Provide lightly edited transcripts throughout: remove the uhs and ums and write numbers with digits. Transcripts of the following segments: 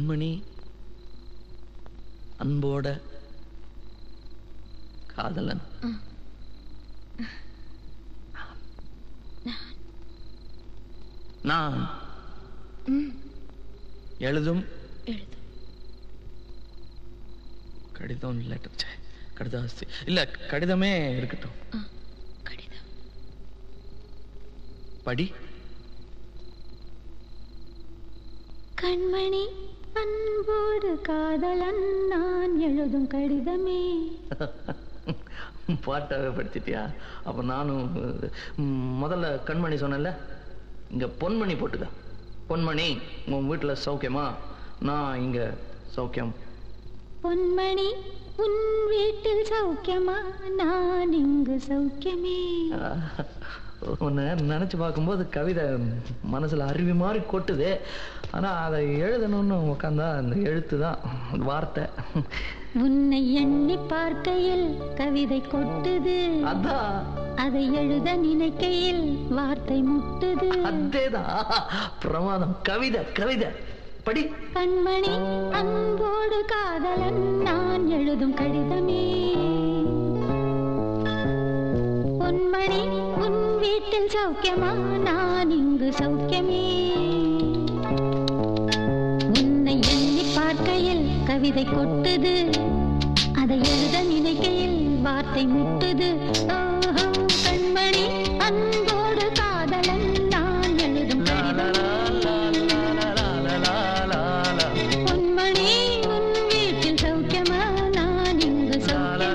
கண்மணி அன்போட காதலன். நான் எழுதும் கடிதம் லெட்டர் கடிதாஸ்தி இல்ல கடிதமே இருக்கட்டும். படி. கண்மணி அன்போடு காதலன் நான் எழுதும் கடிதமே. பாட்டாவே படிச்சிட்டியா? அப்ப நானும் முதல்ல கண்மணி சொன்னேன்ல, இங்க பொன்மணி போட்டுக்க. பொன்மணி உன் வீட்டுல சௌக்கியமா? நான் இங்க சௌக்கியம். பொன்மணி உன் வீட்டில் சௌக்கியமா? நான் இங்கு சௌக்கியமே. உன்னை நினைச்சு பார்க்கும்போது கவிதை மனசுல அருவி மாதிரி கொட்டுது. ஆனா அதை எழுதணும்னு உட்காந்தா அந்த எழுத்து தான் வார்த்தை. உன்னை எண்ணி பார்க்கையில் கவிதை கொட்டுது, அதான் அதை எழுத நினைக்கையில் வார்த்தை முட்டுது. அதேதான் பிரமாதம். கவிதை கவிதை படி. கண்மணி அன்போடு காதலன் நான் எழுதும் கடிதமே. பொன்மணி உன் வீட்டில் சௌக்கியமா? நான் இங்கு சௌக்கியமே. உன்னை எண்ணி பார்க்கையில் கவிதை கொட்டுது, அதை எழுத நினைக்கையில் வார்த்தை முட்டுது. கண்மணி அன்போடு காதலன் நான் எழுதும் கடிதமே. பொன்மணி உன் வீட்டில் சௌக்கியமா? நான் இங்கு சௌக்கியமே.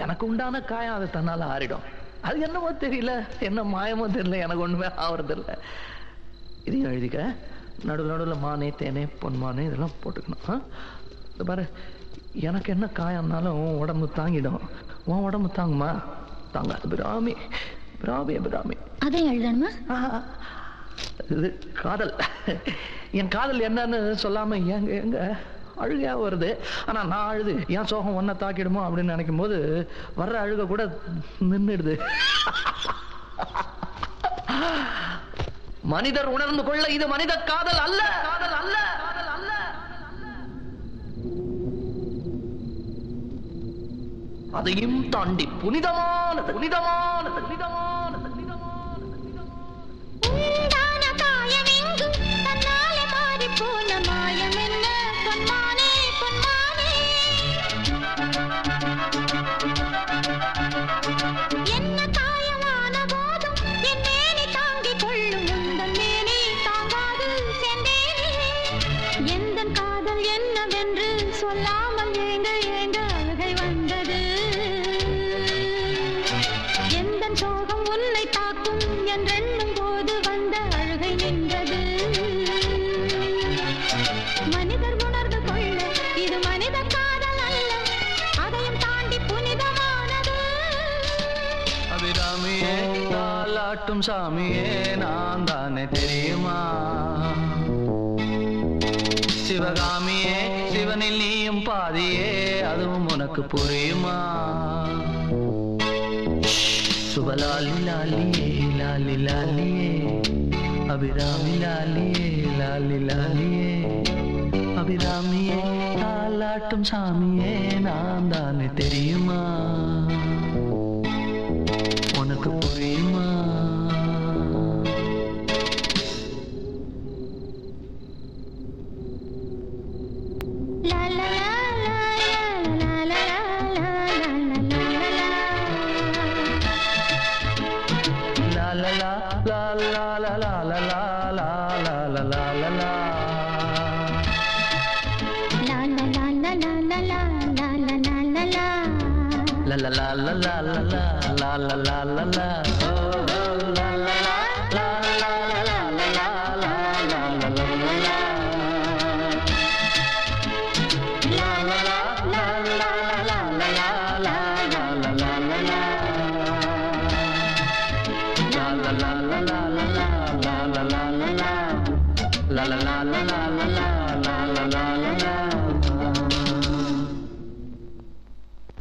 எனக்கு உண்டான காயம் அது தன்னால ஆறிடும். அது என்னமோ தெரியல, என்ன மாயமோ தெரியல, எனக்கு ஒண்ணுமே ஆவறது இல்லை. இதையும் எழுதிக்க. நடுவில் நடுவில் மானே தேனே பொன்மானே இதெல்லாம் போட்டுக்கணும். இந்த பாரு, எனக்கு என்ன காயம்னாலும் உடம்பு தாங்கிடும். உன் உடம்பு தாங்குமா? தாங்காது. பிராமி பிராமி பிராமி. அதை எழுதணுமா? இது காதல். என் காதல் என்னன்னு சொல்லாம எங்க எங்க அழுகையா வருது. ஆனா நான் அழுது என் சோகம் ஒன்ன தாக்கிடுமோ அப்படின்னு நினைக்கும் போது வர்ற அழுக கூட நின்றுடுது. மனிதர் உணர்ந்து கொள்ள இது மனித காதல் அல்ல, காதல் அல்ல, காதல் அல்ல. அதையும் தாண்டி புனிதமானது, புனிதமானது, புனிதமானது, புனிதமானது. உண்டான காயம் எங்கு தன்னாலே மாறி போன மாயம் என்ன? பொன்மானே பொன்மானே, என்ன காயமான போதும் என் மேனி தாங்கிக் கொள்ளும், உந்தன் மேனி தாங்காது சென்றேனே. எந்தன் காதல் என்னவென்று சொல்லாமல் ஏங்க ஏங்க அழுகை வந்தது. எந்தன் சோகம் உன்னை தாக்கும் என்றெண்ணும் போது வந்த அழுகை நின்றது. மனிதர் உணர்ந்து கொள்ள இது மனித காதல் அல்ல, அதையும் தாண்டி புனிதமானது. அபிராமியே தாலாட்டும் சாமியே நான் தானே தெரியுமா? சிவகாமியே சிவனில் நீயும் பாதியே அதுவும் உனக்கு புரியுமா? சுபலாலி லாலியே லாலி லாலியே அபிராமி லாலியே லாலி லாலியே அபிராமியே தாலாட்டும் சாமியே நான் தானே தெரியுமா? உனக்கு புரியுமா? லா லா லா லா லா லா லா லா லா. La la la la la la la la la la la la la. la la la la la la la la la la la oh la la la la la la la la la la la la la la la la la